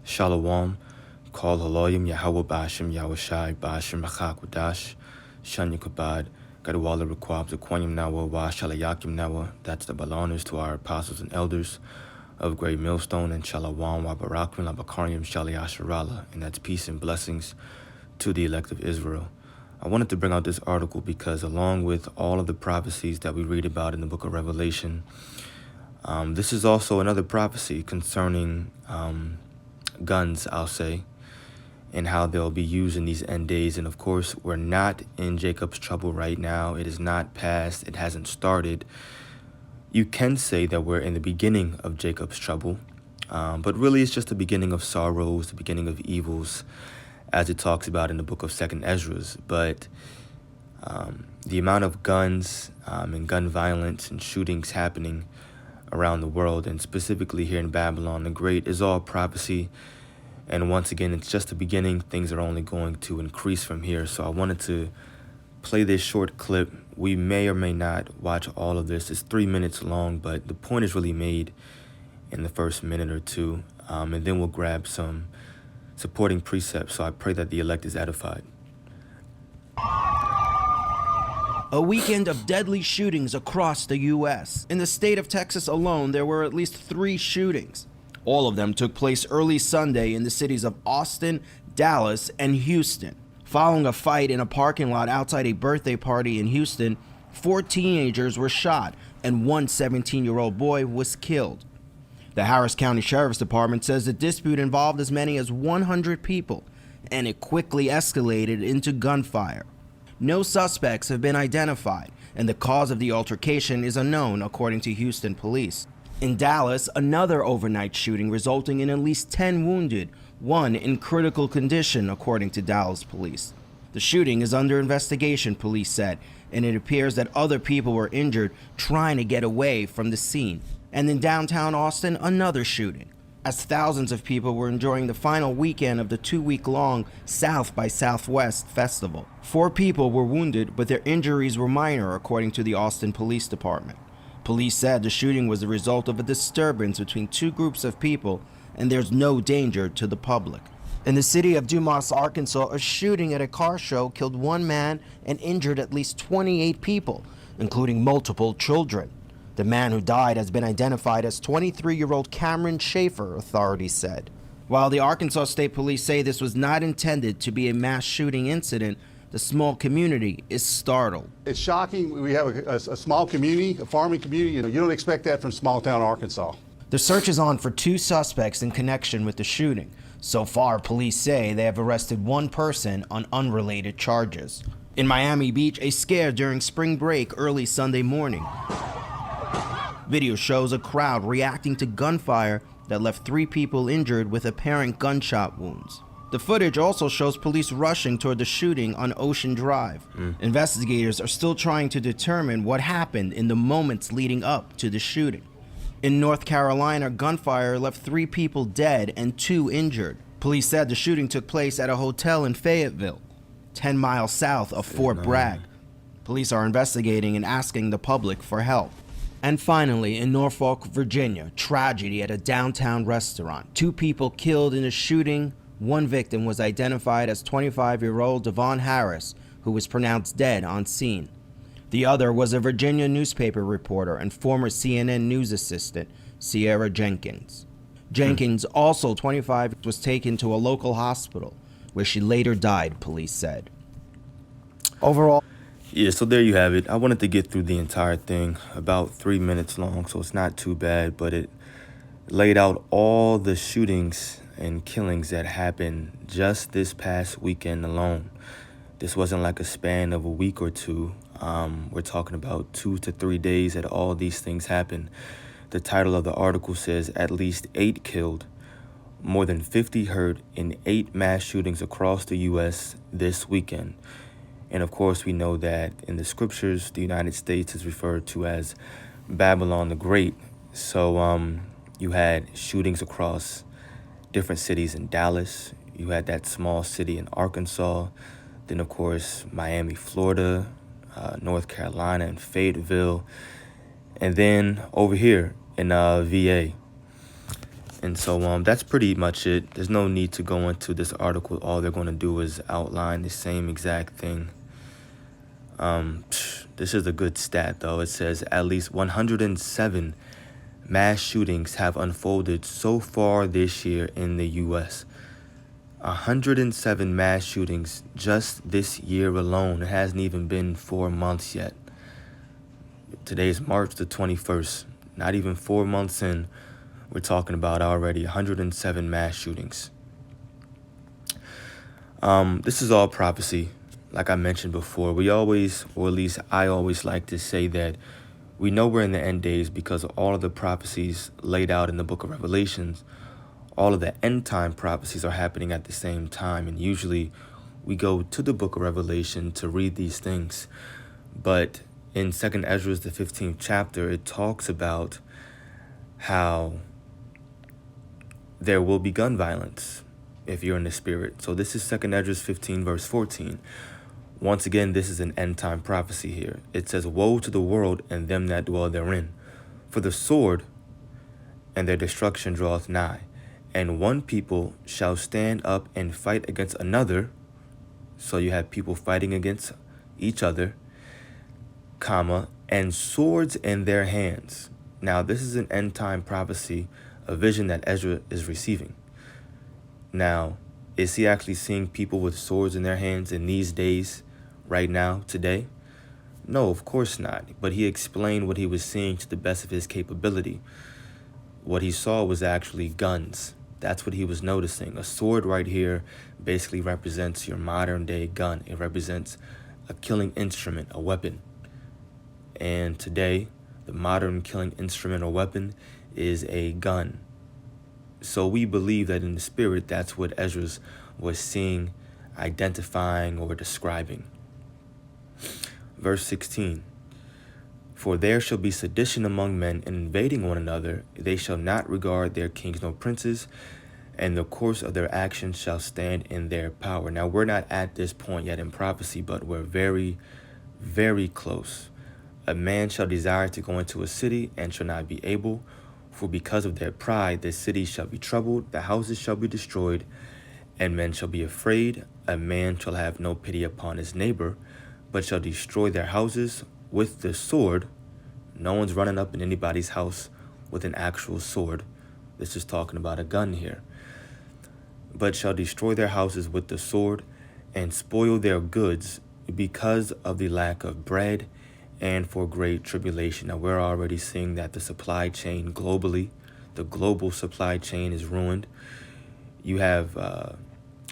Shalom, Kol Haloyim Yahweh Bashim Yahushai Bashim Achak Wadash, Shanya Kabad, Gadawala Requab Zaquanyam Nawa, Wa Shalayakim Nawa. That's the Baloners to our apostles and elders of Great Millstone, and Shalom Wa Barakrim La Bakariam Shalayasharala, and that's peace and blessings to the elect of Israel. I wanted to bring out this article because, along with all of the prophecies that we read about in the book of Revelation, this is also another prophecy concerning guns, I'll say, and how they'll be used in these end days. And of course, we're not in Jacob's trouble right now. It is not past. It hasn't started. You can say that we're in the beginning of Jacob's trouble, but really it's just the beginning of sorrows, the beginning of evils, as it talks about in the book of 2nd Ezra. But the amount of guns and gun violence and shootings happening around the world, and specifically here in Babylon the Great, is all prophecy. And once again, it's just the beginning. Things are only going to increase from here. So I wanted to play this short clip. We may or may not watch all of this. It's 3 minutes long, but the point is really made in the first minute or two. And then we'll grab some supporting precepts. So I pray that the elect is edified. A weekend of deadly shootings across the U.S. In the state of Texas alone, there were at least 3 shootings. All of them took place early Sunday in the cities of Austin, Dallas, and Houston. Following a fight in a parking lot outside a birthday party in Houston, 4 teenagers were shot and one 17-year-old boy was killed. The Harris County Sheriff's Department says the dispute involved as many as 100 people, and it quickly escalated into gunfire. No suspects have been identified, and the cause of the altercation is unknown, according to Houston police. In Dallas, another overnight shooting resulting in at least 10 wounded, 1 in critical condition, according to Dallas police. The shooting is under investigation, police said, and it appears that other people were injured trying to get away from the scene. And in downtown Austin, another shooting, as thousands of people were enjoying the final weekend of the 2-week-long South by Southwest festival. 4 people were wounded, but their injuries were minor, according to the Austin Police Department. Police said the shooting was the result of a disturbance between 2 groups of people, and there's no danger to the public. In the city of Dumas, Arkansas, a shooting at a car show killed 1 man and injured at least 28 people, including multiple children. The man who died has been identified as 23-year-old Cameron Schaefer, authorities said. While the Arkansas State Police say this was not intended to be a mass shooting incident, the small community is startled. It's shocking. We have a small community, a farming community. You don't expect that from small town Arkansas. The search is on for 2 suspects in connection with the shooting. So far, police say they have arrested 1 person on unrelated charges. In Miami Beach, a scare during spring break early Sunday morning. Video shows a crowd reacting to gunfire that left 3 people injured with apparent gunshot wounds. The footage also shows police rushing toward the shooting on Ocean Drive. Investigators are still trying to determine what happened in the moments leading up to the shooting. In North Carolina, gunfire left 3 people dead and 2 injured. Police said the shooting took place at a hotel in Fayetteville, 10 miles south of Fort Bragg. Police are investigating and asking the public for help. And finally, in Norfolk, Virginia, tragedy at a downtown restaurant. 2 people killed in a shooting. 1 victim was identified as 25-year-old Devon Harris, who was pronounced dead on scene. The other was a Virginia newspaper reporter and former CNN news assistant, Sierra Jenkins. Jenkins, also 25, was taken to a local hospital, where she later died, police said. Overall, Yeah, so there you have it. I wanted to get through the entire thing, about 3 minutes long, so it's not too bad, but it laid out all the shootings and killings that happened just this past weekend alone. This wasn't like a span of a week or 2. We're talking about 2 to 3 days that all these things happened. The title of the article says at least 8 killed, more than 50 hurt in 8 mass shootings across the U.S. this weekend. And of course, we know that in the scriptures, the United States is referred to as Babylon the Great. So you had shootings across different cities in Dallas. You had that small city in Arkansas. Then, of course, Miami, Florida, North Carolina, and Fayetteville. And then over here in VA. And so that's pretty much it. There's no need to go into this article. All they're going to do is outline the same exact thing. This is a good stat, though. It says at least 107 mass shootings have unfolded so far this year in the U.S. 107 mass shootings just this year alone. It hasn't even been 4 months yet. Today is March the 21st. Not even 4 months in, we're talking about already 107 mass shootings. This is all prophecy. Like I mentioned before, we always, or at least I always like to say that we know we're in the end days because all of the prophecies laid out in the book of Revelations, all of the end time prophecies are happening at the same time. And usually we go to the book of Revelation to read these things. But in 2nd Ezra, the 15th chapter, it talks about how there will be gun violence if you're in the spirit. So this is 2nd Ezra 15, verse 14. Once again, this is an end time prophecy here. It says, "Woe to the world and them that dwell therein, for the sword and their destruction draweth nigh. And one people shall stand up and fight against another." So you have people fighting against each other, comma, "and swords in their hands." Now, this is an end time prophecy, a vision that Ezra is receiving. Now, is he actually seeing people with swords in their hands in these days, right now, today? No, of course not. But he explained what he was seeing to the best of his capability. What he saw was actually guns. That's what he was noticing. A sword right here basically represents your modern day gun. It represents a killing instrument, a weapon. And today, the modern killing instrument or weapon is a gun. So we believe that in the spirit, that's what Ezra was seeing, identifying, or describing. Verse 16, "For there shall be sedition among men, and invading one another. They shall not regard their kings nor princes, and the course of their actions shall stand in their power." Now, we're not at this point yet in prophecy, but we're very, very close. "A man shall desire to go into a city, and shall not be able. For because of their pride, the city shall be troubled, the houses shall be destroyed, and men shall be afraid. A man shall have no pity upon his neighbor, but shall destroy their houses with the sword." No one's running up in anybody's house with an actual sword. This is talking about a gun here. "But shall destroy their houses with the sword, and spoil their goods because of the lack of bread, and for great tribulation." Now, we're already seeing that the supply chain globally, the global supply chain is ruined. You have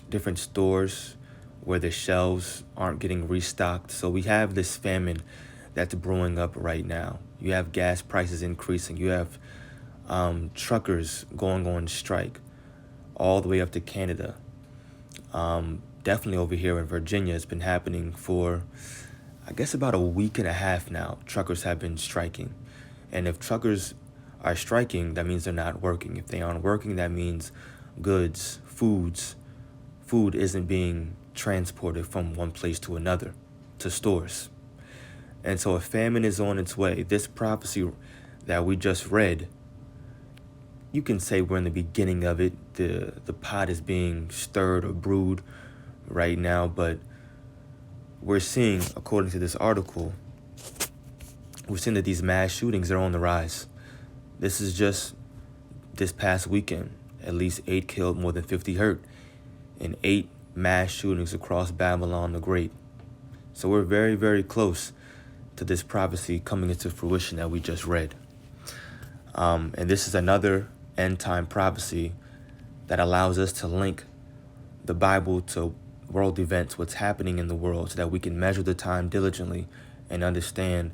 different stores where the shelves aren't getting restocked. So we have this famine that's brewing up right now. You have gas prices increasing. You have truckers going on strike all the way up to Canada. Definitely over here in Virginia, it's been happening for, I guess, about a week and a half now. Truckers have been striking. And if truckers are striking, that means they're not working. If they aren't working, that means goods, food isn't being transported from one place to another, to stores. And so a famine is on its way. This prophecy that we just read, you can say we're in the beginning of it. The pot is being stirred or brewed right now, but we're seeing, according to this article, we're seeing that these mass shootings are on the rise. This is just this past weekend. At least 8 killed, more than 50 hurt, and 8 mass shootings across Babylon the Great. So we're very, very close to this prophecy coming into fruition that we just read. And this is another end time prophecy that allows us to link the Bible to world events, what's happening in the world, so that we can measure the time diligently and understand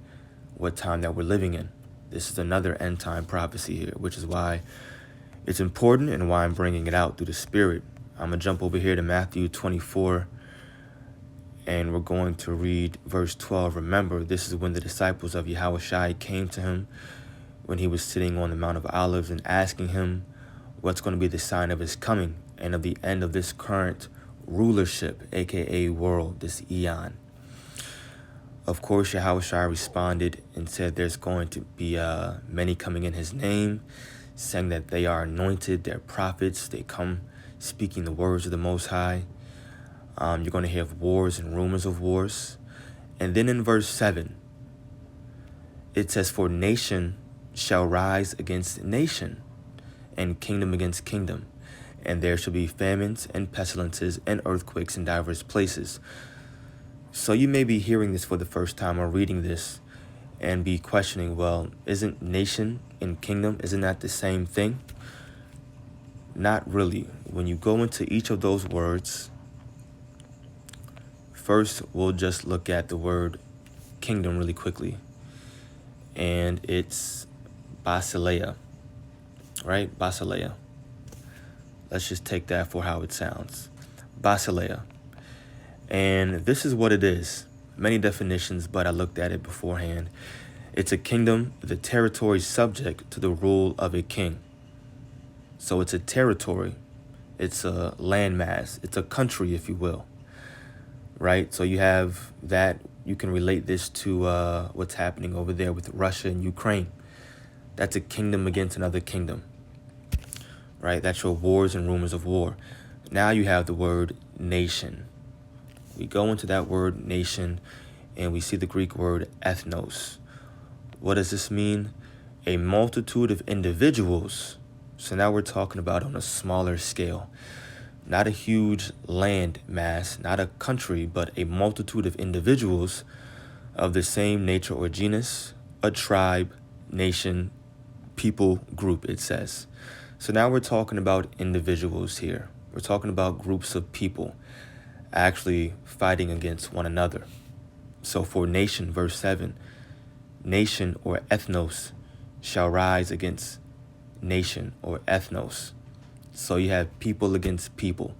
what time that we're living in. This is another end time prophecy here, which is why it's important and why I'm bringing it out through the Spirit. I'm going to jump over here to Matthew 24, and we're going to read verse 12. Remember, this is when the disciples of Yahushua came to him when he was sitting on the Mount of Olives and asking him what's going to be the sign of his coming and of the end of this current rulership, aka world, this eon. Of course, Yahushua responded and said there's going to be many coming in his name, saying that they are anointed, they're prophets, they come speaking the words of the Most High. You're going to hear of wars and rumors of wars. And then in verse 7, it says, "For nation shall rise against nation, and kingdom against kingdom. And there shall be famines and pestilences and earthquakes in diverse places." So you may be hearing this for the first time or reading this and be questioning, well, isn't nation and kingdom, isn't that the same thing? Not really. When you go into each of those words, first we'll just look at the word kingdom really quickly. And it's basileia, right? Basileia. Let's just take that for how it sounds. Basileia. And this is what it is. Many definitions, but I looked at it beforehand. It's a kingdom, the territory subject to the rule of a king. So it's a territory. It's a landmass. It's a country, if you will. Right? So you have that. You can relate this to what's happening over there with Russia and Ukraine. That's a kingdom against another kingdom. Right? That's your wars and rumors of war. Now you have the word nation. We go into that word nation and we see the Greek word ethnos. What does this mean? A multitude of individuals. So now we're talking about on a smaller scale. Not a huge land mass, not a country, but a multitude of individuals of the same nature or genus, a tribe, nation, people, group, it says. So now we're talking about individuals here. We're talking about groups of people actually fighting against one another. So for nation, verse 7, nation or ethnos shall rise against nation or ethnos. So you have people against people.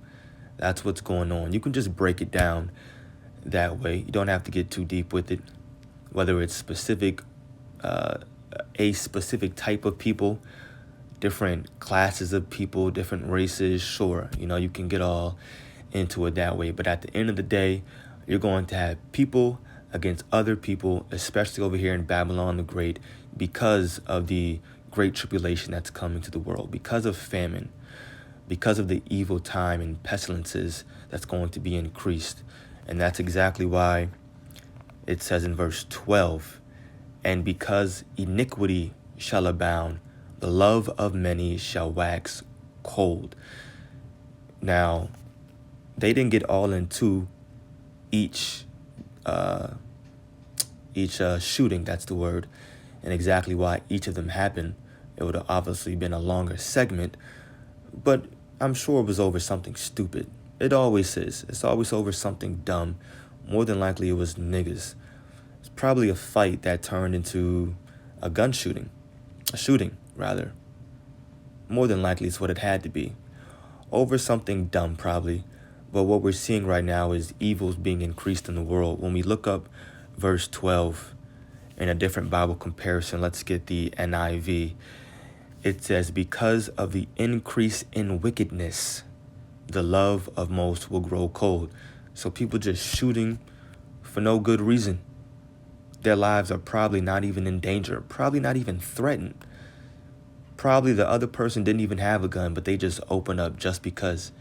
That's what's going on. You can just break it down that way. You don't have to get too deep with it. Whether it's specific, a specific type of people, different classes of people, different races, sure. You can get all into it that way. But at the end of the day, you're going to have people against other people, especially over here in Babylon the Great, because of the great tribulation that's coming to the world, because of famine, because of the evil time and pestilences that's going to be increased. And that's exactly why it says in verse 12, "And because iniquity shall abound, the love of many shall wax cold." Now, they didn't get all into each shooting, that's the word, and exactly why each of them happened. It would have obviously been a longer segment, but I'm sure it was over something stupid. It always is. It's always over something dumb. More than likely it was niggas. It's probably a fight that turned into a shooting rather. More than likely it's what it had to be. Over something dumb probably. But what we're seeing right now is evils being increased in the world. When we look up verse 12 in a different Bible comparison, let's get the NIV. It says, "Because of the increase in wickedness, the love of most will grow cold." So people just shooting for no good reason. Their lives are probably not even in danger, probably not even threatened. Probably the other person didn't even have a gun, but they just open up just because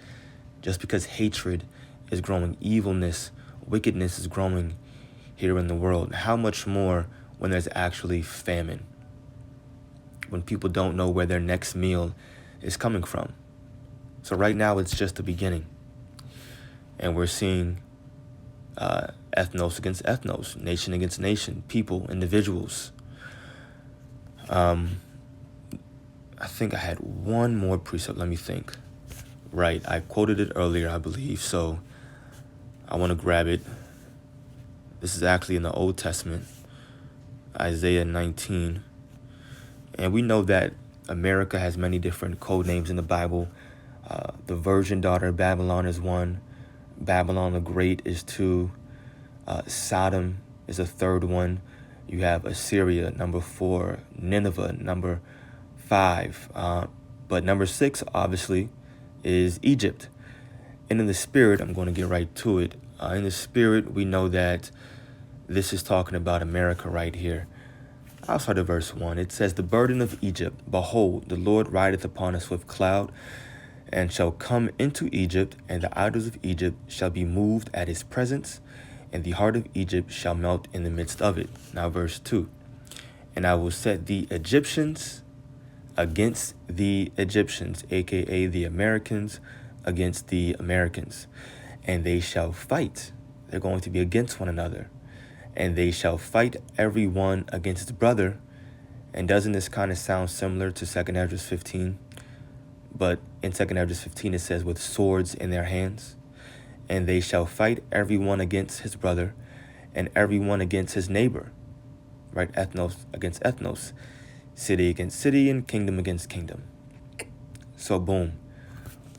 hatred is growing, evilness, wickedness is growing here in the world. How much more when there's actually famine, when people don't know where their next meal is coming from. So right now it's just the beginning. And we're seeing ethnos against ethnos, nation against nation, people, individuals. I think I had one more precept. Let me think. Right, I quoted it earlier, I believe, so I want to grab it. This is actually in the Old Testament, Isaiah 19. And we know that America has many different code names in the Bible. The virgin daughter of Babylon is one. Babylon the Great is two. Sodom is a third one. You have Assyria, number 4. Nineveh, number 5. But number 6, obviously, is Egypt. And in the spirit, I'm going to get right to it. In the spirit, we know that this is talking about America right here. I'll start at verse 1. It says, "The burden of Egypt, behold, the Lord rideth upon a swift cloud, and shall come into Egypt, and the idols of Egypt shall be moved at his presence, and the heart of Egypt shall melt in the midst of it." Now verse 2. "And I will set the Egyptians against the Egyptians," aka the Americans against the Americans, "and they shall fight." They're going to be against one another. "And they shall fight every one against his brother." And doesn't this kind of sound similar to 2 Ezra 15? But in 2 Ezra 15 it says, "with swords in their hands." "And they shall fight every one against his brother, and every one against his neighbor." Right? Ethnos against ethnos. City against city, and kingdom against kingdom. So boom.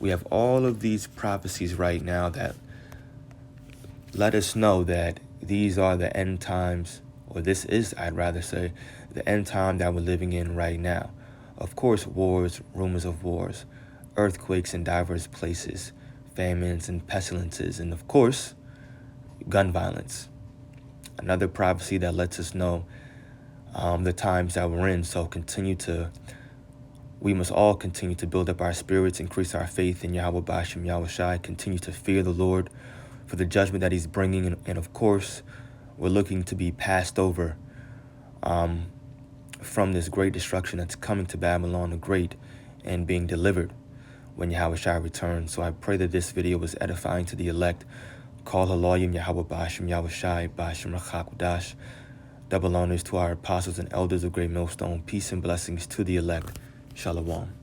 We have all of these prophecies right now that let us know that these are the end times, or this is, I'd rather say, the end time that we're living in right now. Of course, wars, rumors of wars, earthquakes in diverse places, famines and pestilences, and of course, gun violence. Another prophecy that lets us know the times that we're in. So we must all continue to build up our spirits, increase our faith in Yahweh Ba'ashem Yahweh Shai, continue to fear the Lord for the judgment that he's bringing. And of course, we're looking to be passed over from this great destruction that's coming to Babylon the Great and being delivered when Yahweh Shai returns. So I pray that this video was edifying to the elect. Call Halayim Yahweh Ba'ashem Yahweh Shai Ba'ashem Rachakudash. Double honors to our apostles and elders of Great Millstone. Peace and blessings to the elect. Shalom.